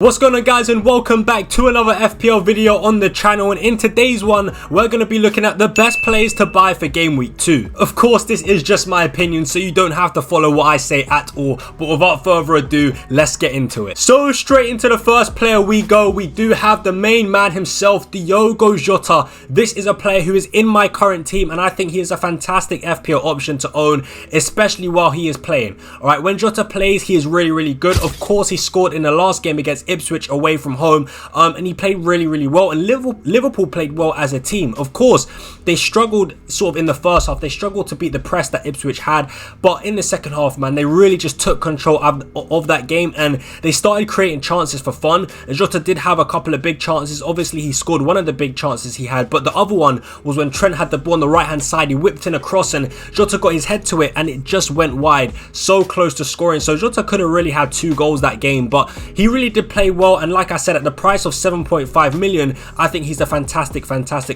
What's going on, guys, and welcome back to another FPL video on the channel. And in today's one, we're going to be looking at the best players to buy for game week 2. Of course, this is just my opinion, so you don't have to follow what I say at all. But without further ado, let's get into it. So straight into the first player we go. We do have the main man himself, Diogo Jota. This is a player who is in my current team, and I think he is a fantastic FPL option to own, especially while he is playing. Alright, when Jota plays, he is really good. Of course, he scored in the last game against Ipswich away from home, and he played really well, and Liverpool played well as a team. Of course, they struggled sort of in the first half. They struggled to beat the press that Ipswich had, but in the second half, man, they really just took control of that game, and they started creating chances for fun. And Jota did have a couple of big chances. Obviously, he scored one of the big chances he had, but the other one was when Trent had the ball on the right hand side. He whipped in a cross, and Jota got his head to it, and it just went wide, so close to scoring. So Jota could have really had 2 goals that game, but he really did play well. And like I said, at the price of 7.5 million, I think he's a fantastic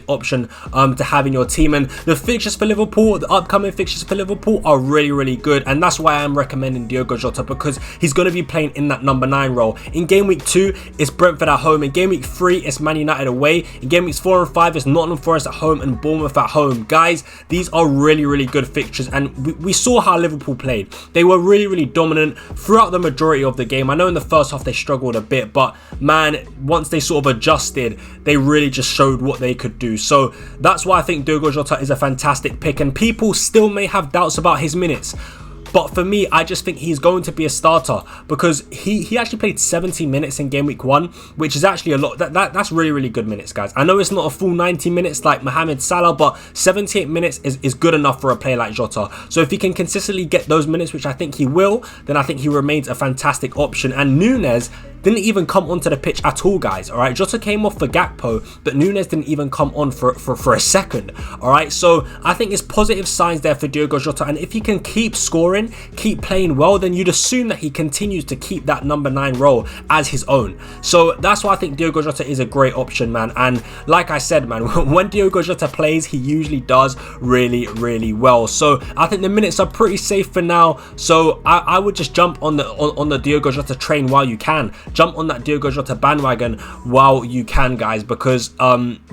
option to have in your team. And the fixtures for Liverpool, the upcoming fixtures for Liverpool are really good, and that's why I'm recommending Diogo Jota, because he's going to be playing in that number 9 role. In game week 2, it's Brentford at home. In game week 3, it's Man United away. In game weeks 4 and 5, it's Nottingham Forest at home and Bournemouth at home. Guys, these are really good fixtures, and we saw how Liverpool played. They were really dominant throughout the majority of the game. I know in the first half they struggled a bit, but man, once they sort of adjusted, they really just showed what they could do. So that's why I think Diogo Jota is a fantastic pick, and people still may have doubts about his minutes. But for me, I just think he's going to be a starter, because he actually played 70 minutes in game week 1, which is actually a lot. That's really good minutes, guys. I know it's not a full 90 minutes like Mohamed Salah, but 78 minutes is good enough for a player like Jota. So if he can consistently get those minutes, which I think he will, then I think he remains a fantastic option. And Muniz didn't even come onto the pitch at all, guys. All right, Jota came off for Gakpo, but Muniz didn't even come on for a second. All right, so I think it's positive signs there for Diogo Jota, and if he can keep scoring, keep playing well, then you'd assume that he continues to keep that number 9 role as his own. So that's why I think Diogo Jota is a great option, man. And like I said, man, when Diogo Jota plays, he usually does really well. So I think the minutes are pretty safe for now. So I would just jump on the Diogo Jota train while you can. Jump on that Diogo Jota bandwagon while you can, guys, because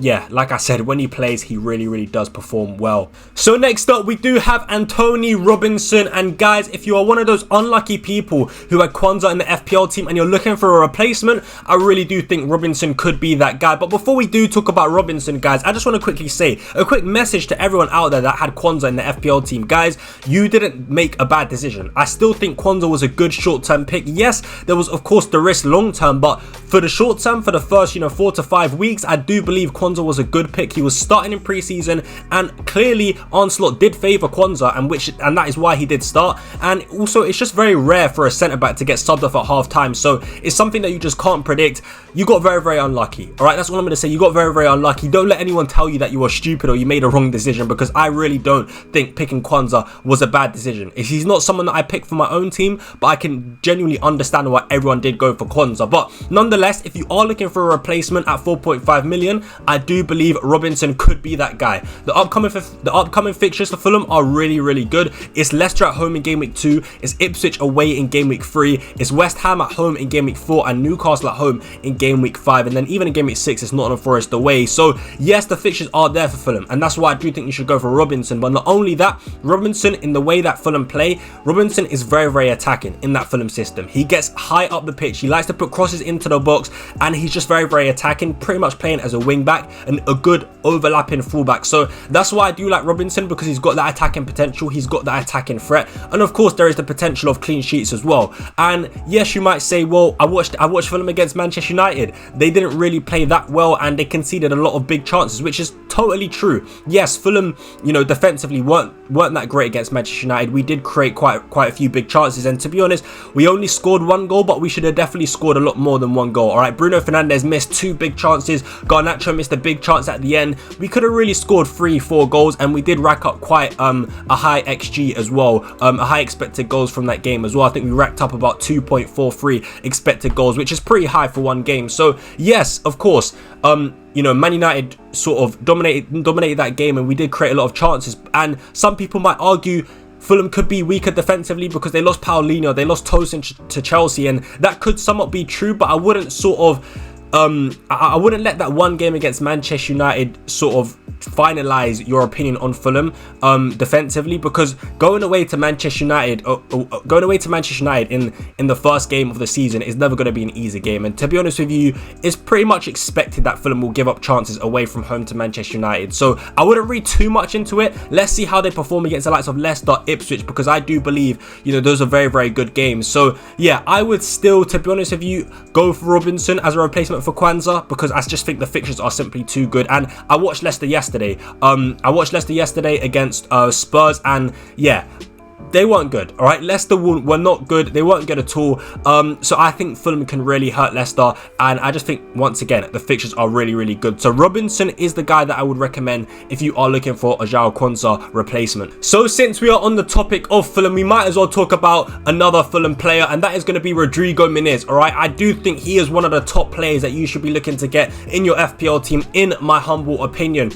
yeah, like I said, when he plays, he really does perform well. So next up, we do have Antonee Robinson. And guys, if you are one of those unlucky people who had Kwanzaa in the FPL team and you're looking for a replacement, I really do think Robinson could be that guy. But before we do talk about Robinson, guys, I just want to quickly say a quick message to everyone out there that had Kwanzaa in the FPL team. Guys, you didn't make a bad decision. I still think Kwanzaa was a good short-term pick. Yes, there was of course the risk long term, but for the short term, for the first 4 to 5 weeks, I do believe Kwanzaa was a good pick. He was starting in preseason, and clearly Onslaught did favour Kwanzaa, and that is why he did start. And also, it's just very rare for a centre back to get subbed off at half time, so it's something that you just can't predict. You got very unlucky. All right, that's what I'm going to say. You got very unlucky. Don't let anyone tell you that you were stupid or you made a wrong decision, because I really don't think picking Kwanzaa was a bad decision. He's not someone that I picked for my own team, but I can genuinely understand why everyone did go for Kwanzaa. But nonetheless, if you are looking for a replacement at 4.5 million, I do believe Robinson could be that guy. The upcoming fixtures for Fulham are really good. It's Leicester at home in game week 2, it's Ipswich away in game week 3, it's West Ham at home in game week 4, and Newcastle at home in game week 5, and then even in game week 6, it's Nottingham Forest away. So yes, the fixtures are there for Fulham, and that's why I do think you should go for Robinson. But not only that, Robinson, in the way that Fulham play, Robinson is very attacking in that Fulham system. He gets high up the pitch, he likes to put crosses into the box, and he's just very attacking, pretty much playing as a wing back and a good overlapping fullback. So that's why I do like Robinson, because he's got that attacking potential, he's got that attacking threat, and of course there is the potential of clean sheets as well. And yes, you might say, well, I watched Fulham against Manchester United, they didn't really play that well and they conceded a lot of big chances, which is totally true. Yes, Fulham, defensively weren't that great against Manchester United. We did create quite a few big chances, and to be honest, we only scored 1 goal, but we should have definitely scored a lot more than 1 goal. All right, Bruno Fernandes missed 2 big chances, Garnacho missed a big chance at the end. We could have really scored 3-4 goals, and we did rack up quite a high XG as well, a high expected goals from that game as well. I think we racked up about 2.43 expected goals, which is pretty high for one game. So yes, of course, Man United sort of dominated that game, and we did create a lot of chances. And some people might argue Fulham could be weaker defensively because they lost Paulinho, they lost Tosin to Chelsea, and that could somewhat be true, but I wouldn't sort of I wouldn't let that one game against Manchester United sort of finalize your opinion on Fulham defensively, because going away to Manchester United in the first game of the season is never going to be an easy game. And to be honest with you, it's pretty much expected that Fulham will give up chances away from home to Manchester United. So I wouldn't read too much into it. Let's see how they perform against the likes of Leicester, Ipswich, because I do believe, you know, those are very, very good games. So yeah, I would still, to be honest with you, go for Robinson as a replacement for Kwanzaa, because I just think the fixtures are simply too good. And I watched Leicester yesterday. Against Spurs, and yeah, they weren't good. All right, Leicester were not good. They weren't good at all. So I think Fulham can really hurt Leicester, and I just think once again the fixtures are really, really good. So Robinson is the guy that I would recommend if you are looking for a João Kwanzaa replacement. So since we are on the topic of Fulham, we might as well talk about another Fulham player, and that is going to be Rodrigo Muniz. All right, I do think he is one of the top players that you should be looking to get in your FPL team, in my humble opinion.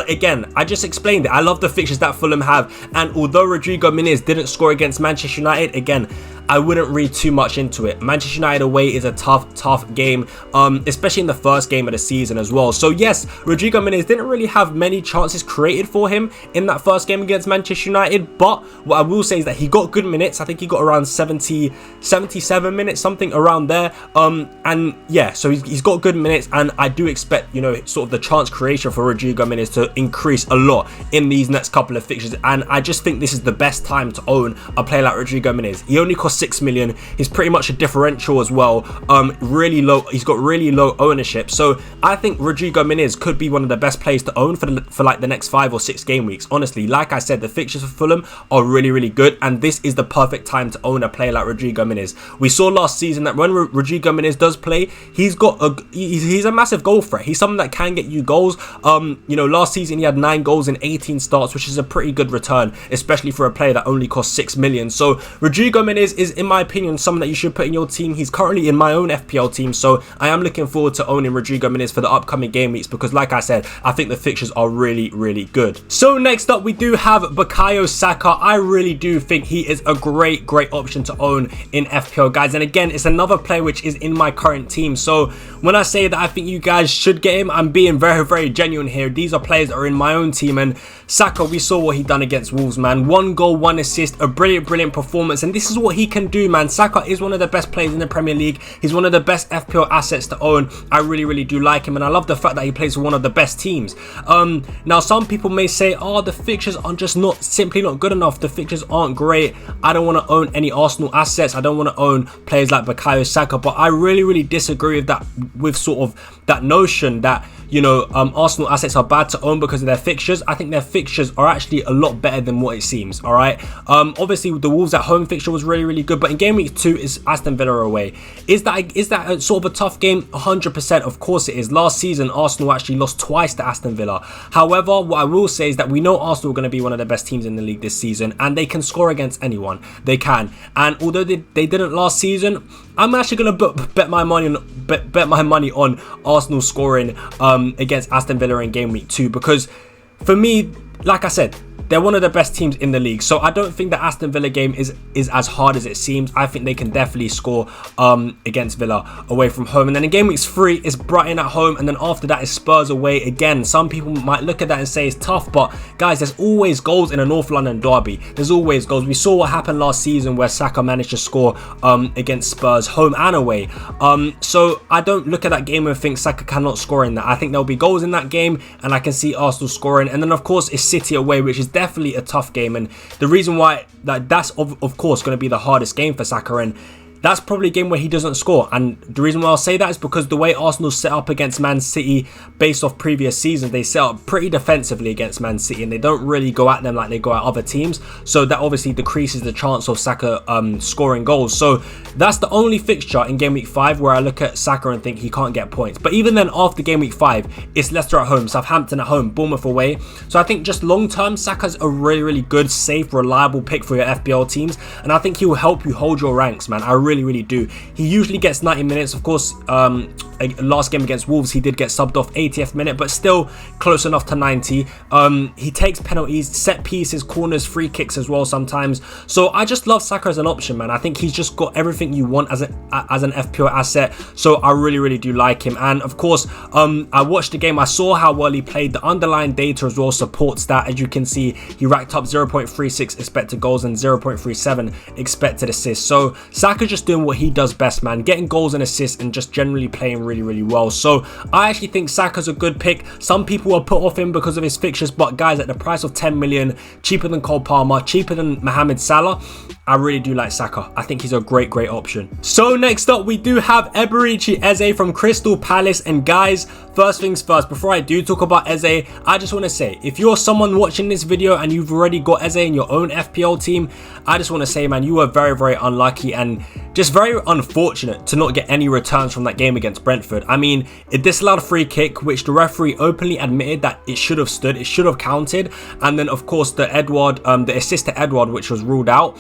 Again, I just explained it. I love the fixtures that Fulham have, and although Rodrigo Muniz didn't score against Manchester United, again, I wouldn't read too much into it. Manchester United away is a tough game, especially in the first game of the season as well. So yes, Rodrigo Muniz didn't really have many chances created for him in that first game against Manchester United, but what I will say is that he got good minutes. I think he got around 77 minutes, something around there. And yeah, so he's got good minutes, and I do expect, you know, sort of the chance creation for Rodrigo Muniz to increase a lot in these next couple of fixtures, and I just think this is the best time to own a player like Rodrigo Muniz. He only cost 6 million. He's pretty much a differential as well. Really low. He's got really low ownership. So I think Rodrigo Muniz could be one of the best players to own for like the next 5 or 6 game weeks. Honestly, like I said, the fixtures for Fulham are really, really good, and this is the perfect time to own a player like Rodrigo Muniz. We saw last season that when Rodrigo Muniz does play, he's a massive goal threat. He's someone that can get you goals. You know, last season he had 9 goals in 18 starts, which is a pretty good return, especially for a player that only cost 6 million. So Rodrigo Muniz is, in my opinion, someone that you should put in your team. He's currently in my own FPL team, so I am looking forward to owning Rodrigo Muniz for the upcoming game weeks, because like I said, I think the fixtures are really, really good. So next up, we do have Bukayo Saka. I really do think he is a great option to own in FPL, guys. And again, it's another player which is in my current team. So when I say that I think you guys should get him, I'm being very, very genuine here. These are players that are in my own team, and Saka, we saw what he done against Wolves, man. 1 goal, 1 assist, a brilliant performance, and this is what he can do, man. Saka is one of the best players in the Premier League. He's one of the best FPL assets to own. I really, really do like him, and I love the fact that he plays for one of the best teams. Now some people may say, oh, the fixtures are just simply not good enough. The fixtures aren't great. I don't want to own any Arsenal assets. I don't want to own players like Bukayo Saka, but I really, really disagree with that, with sort of that notion that, you know, Arsenal assets are bad to own because of their fixtures. I think their fixtures are actually a lot better than what it seems. All right. Obviously the Wolves at home fixture was really, really good, but in game week 2 is Aston Villa away. Is that a sort of a tough game? 100%. Of course it is. Last season Arsenal actually lost twice to Aston Villa. However, what I will say is that we know Arsenal are going to be one of the best teams in the league this season, and they can score against anyone. They can. And although they didn't last season, I'm actually going to bet my money on Arsenal scoring against Aston Villa in game week 2, because for me, like I said, they're one of the best teams in the league. So I don't think the Aston Villa game is as hard as it seems. I think they can definitely score against Villa away from home. And then in game week 3 is Brighton at home, and then after that is Spurs away again. Some people might look at that and say it's tough, but guys, there's always goals in a North London derby. There's always goals. We saw what happened last season where Saka managed to score against Spurs home and away. So I don't look at that game and think Saka cannot score in that. I think there'll be goals in that game, and I can see Arsenal scoring. And then of course it's City away, which is definitely a tough game, and the reason why that's of course going to be the hardest game for Saka, and that's probably a game where he doesn't score. And the reason why I'll say that is because the way Arsenal set up against Man City based off previous seasons, they set up pretty defensively against Man City, and they don't really go at them like they go at other teams. So that obviously decreases the chance of Saka scoring goals. So that's the only fixture in game week 5 where I look at Saka and think he can't get points. But even then, after game week 5, it's Leicester at home, Southampton at home, Bournemouth away. So I think just long term, Saka's a really, really good, safe, reliable pick for your FPL teams, and I think he will help you hold your ranks, man. I really do. He usually gets 90 minutes. Of course, last game against Wolves, he did get subbed off 80th minute, but still close enough to 90. He takes penalties, set pieces, corners, free kicks as well sometimes. So I just love Saka as an option, man. I think he's just got everything you want as an FPL asset. So I really do like him. And of course, I watched the game. I saw how well he played. The underlying data as well supports that. As you can see, he racked up 0.36 expected goals and 0.37 expected assists. So Saka's just doing what he does best, man, getting goals and assists and just generally playing really well. So I actually think Saka's a good pick. Some people will put off him because of his fixtures, but guys, at the price of 10 million, cheaper than Cole Palmer, cheaper than Mohamed Salah, I really do like Saka. I think he's a great option. So next up, we do have Eberechi Eze from Crystal Palace. And guys, first things first, before I do talk about Eze, I just want to say, if you're someone watching this video and you've already got Eze in your own FPL team, I just want to say, man, you were very unlucky and just very unfortunate to not get any returns from that game against Brentford. I mean, it disallowed a free kick, which the referee openly admitted that it should have stood, it should have counted. And then of course the assist to Edward, which was ruled out.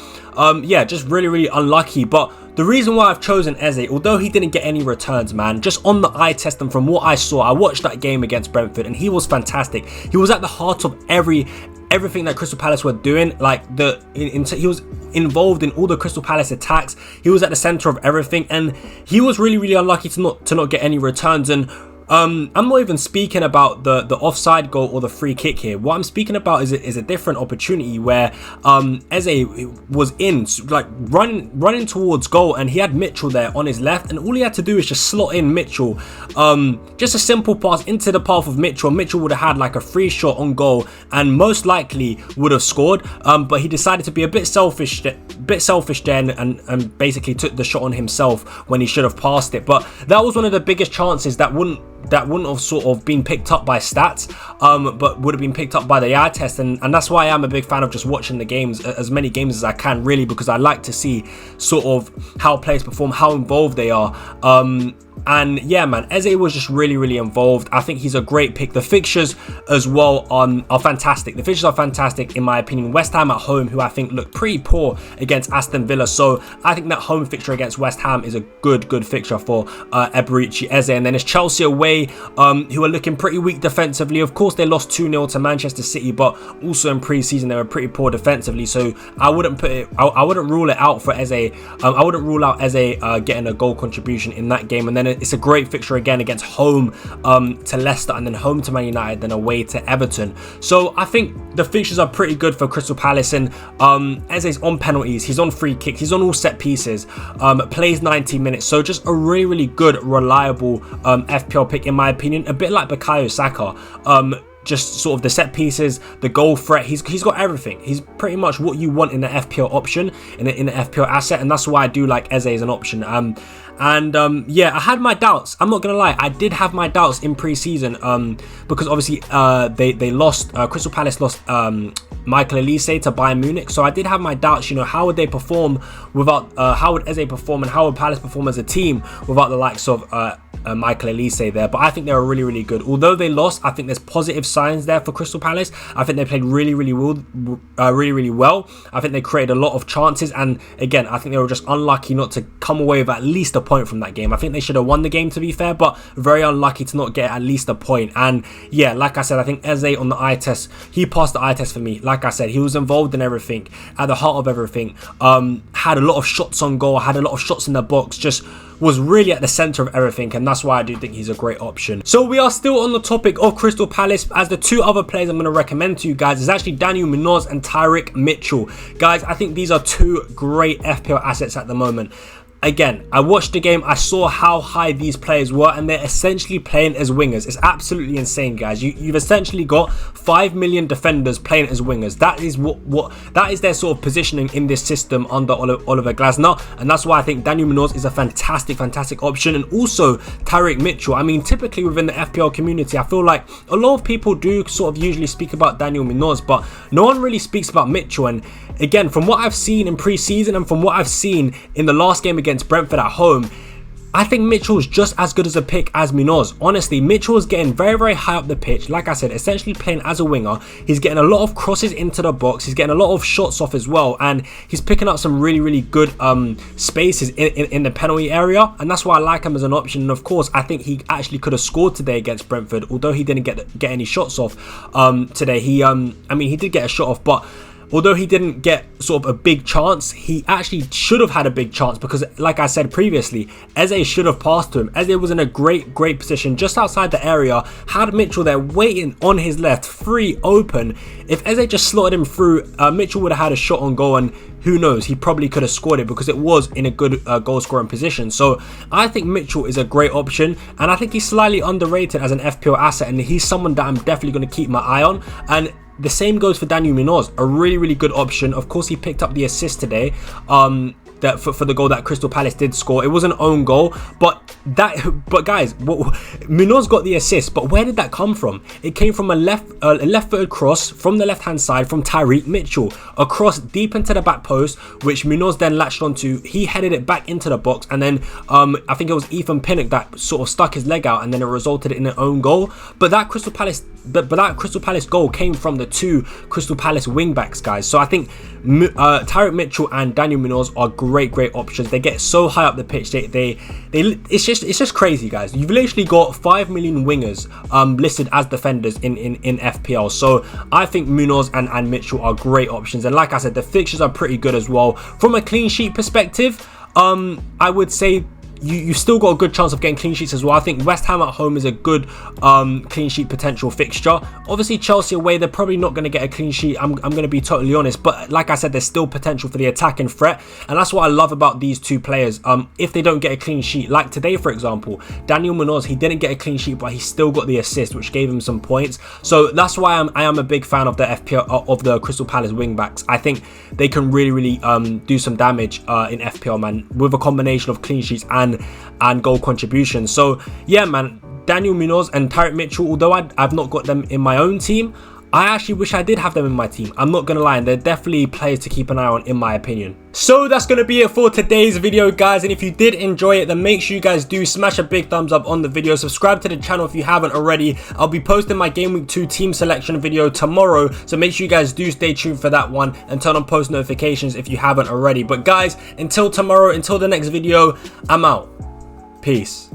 Yeah, just really unlucky. But the reason why I've chosen Eze, although he didn't get any returns, man, just on the eye test and from what I saw, I watched that game against Brentford and he was fantastic. He was at the heart of everything that Crystal Palace were doing. Like he was involved in all the Crystal Palace attacks. He was at the center of everything, and he was really unlucky to not get any returns. And I'm not even speaking about the offside goal or the free kick here. What I'm speaking about is a different opportunity where Eze was in, like running towards goal, and he had Mitchell there on his left, and all he had to do is just slot in Mitchell. Just a simple pass into the path of Mitchell. Mitchell would have had like a free shot on goal and most likely would have scored. But he decided to be a bit selfish then and basically took the shot on himself when he should have passed it. But that was one of the biggest chances that wouldn't have sort of been picked up by stats, but would have been picked up by the eye test. And that's why I'm a big fan of just watching the games, as many games as I can, really, because I like to see sort of how players perform, how involved they are. And yeah, man, Eze was just really involved. I think he's a great pick. The fixtures as well are fantastic. The fixtures are fantastic in my opinion. West Ham at home, who I think looked pretty poor against Aston Villa. So I think that home fixture against West Ham is a good fixture for Eberechi Eze. And then it's Chelsea away, who are looking pretty weak defensively. Of course, they lost 2-0 to Manchester City, but also in pre-season they were pretty poor defensively. So I wouldn't rule it out for Eze. I wouldn't rule out Eze getting a goal contribution in that game. And then it's a great fixture again against home to Leicester, and then home to Man United, then away to Everton. So I think the fixtures are pretty good for Crystal Palace. And Eze's on penalties, he's on free kicks, he's on all set pieces, plays 90 minutes. So just a really good, reliable FPL pick in my opinion. A bit like Bukayo Saka. Just sort of the set pieces, the goal threat, he's got everything. He's pretty much what you want in an FPL option, in an FPL asset, and that's why I do like Eze as an option. Yeah, I had my doubts. I'm not gonna lie, I did have my doubts in pre-season because obviously they lost. Crystal Palace lost Michael Olise to Bayern Munich, so I did have my doubts. You know, how would they perform without? How would Eze perform, and how would Palace perform as a team without the likes of Michael Olise there? But I think they were really good. Although they lost, I think there's positive signs there for Crystal Palace. I think they played really well. I think they created a lot of chances, and again, I think they were just unlucky not to come away with at least a point from that game. I think they should have won the game, to be fair, but very unlucky to not get at least a point. And yeah, like I said, I think Eze on the eye test, he passed the eye test for me. Like I said, he was involved in everything, at the heart of everything. Had a lot of shots on goal, had a lot of shots in the box, just was really at the center of everything, and that's why I do think he's a great option. So we are still on the topic of Crystal Palace, as the two other players I'm going to recommend to you guys is actually Daniel Munoz and Tyrick Mitchell. Guys, I think these are two great FPL assets at the moment. Again, I watched the game, I saw how high these players were, and they're essentially playing as wingers. It's absolutely insane, guys. You've essentially got 5 million defenders playing as wingers. That is that is their sort of positioning in this system under Oliver Glasner, and that's why I think Daniel Munoz is a fantastic option. And also Tyrick Mitchell. I mean, typically within the FPL community, I feel like a lot of people do sort of usually speak about Daniel Munoz, but no one really speaks about Mitchell. And again, from what I've seen in pre-season and from what I've seen in the last game against Brentford at home, I think Mitchell's just as good as a pick as Munoz. Honestly, Mitchell's getting very, very high up the pitch. Like I said, essentially playing as a winger. He's getting a lot of crosses into the box. He's getting a lot of shots off as well. And he's picking up some really, really good spaces in the penalty area. And that's why I like him as an option. And of course, I think he actually could have scored today against Brentford. Although he didn't get any shots off today. I mean, he did get a shot off, but although he didn't get sort of a big chance, he actually should have had a big chance because, like I said previously, Eze should have passed to him. Eze was in a great position just outside the area, had Mitchell there waiting on his left, free, open. If Eze just slotted him through, Mitchell would have had a shot on goal, and who knows, he probably could have scored it because it was in a good goal scoring position. So I think Mitchell is a great option, and I think he's slightly underrated as an FPL asset, and he's someone that I'm definitely going to keep my eye on. And the same goes for Daniel Munoz, a really, really good option. Of course, he picked up the assist today that for the goal that Crystal Palace did score. It was an own goal, but guys, Munoz got the assist, but where did that come from? It came from a left-footed cross from the left-hand side from Tyreek Mitchell across deep into the back post, which Munoz then latched onto. He headed it back into the box, and then I think it was Ethan Pinnock that sort of stuck his leg out, and then it resulted in an own goal. But that Crystal Palace goal came from the two Crystal Palace wing backs, guys. So I think Tyreek Mitchell and Daniel Munoz are great options. They get so high up the pitch. It's just crazy, guys. You've literally got 5 million wingers listed as defenders in FPL. So I think Munoz and Mitchell are great options. And like I said, the fixtures are pretty good as well. From a clean sheet perspective, I would say you still got a good chance of getting clean sheets as well. I think West Ham at home is a good clean sheet potential fixture. Obviously, Chelsea away, they're probably not going to get a clean sheet. I'm going to be totally honest. But like I said, there's still potential for the attacking threat. And that's what I love about these two players. If they don't get a clean sheet, like today, for example, Daniel Munoz, he didn't get a clean sheet, but he still got the assist, which gave him some points. So that's why I am a big fan of the FPL, of the Crystal Palace wing backs. I think they can really do some damage in FPL, man, with a combination of clean sheets and goal contributions. So yeah, man, Daniel Munoz and Tyreek Mitchell, although I've not got them in my own team, I actually wish I did have them in my team. I'm not gonna lie, and they're definitely players to keep an eye on in my opinion. So that's gonna be it for today's video, guys, and if you did enjoy it, then make sure you guys do smash a big thumbs up on the video. Subscribe to the channel if you haven't already. I'll be posting my Game Week 2 team selection video tomorrow, so make sure you guys do stay tuned for that one and turn on post notifications if you haven't already. But guys, until tomorrow, until the next video, I'm out. Peace.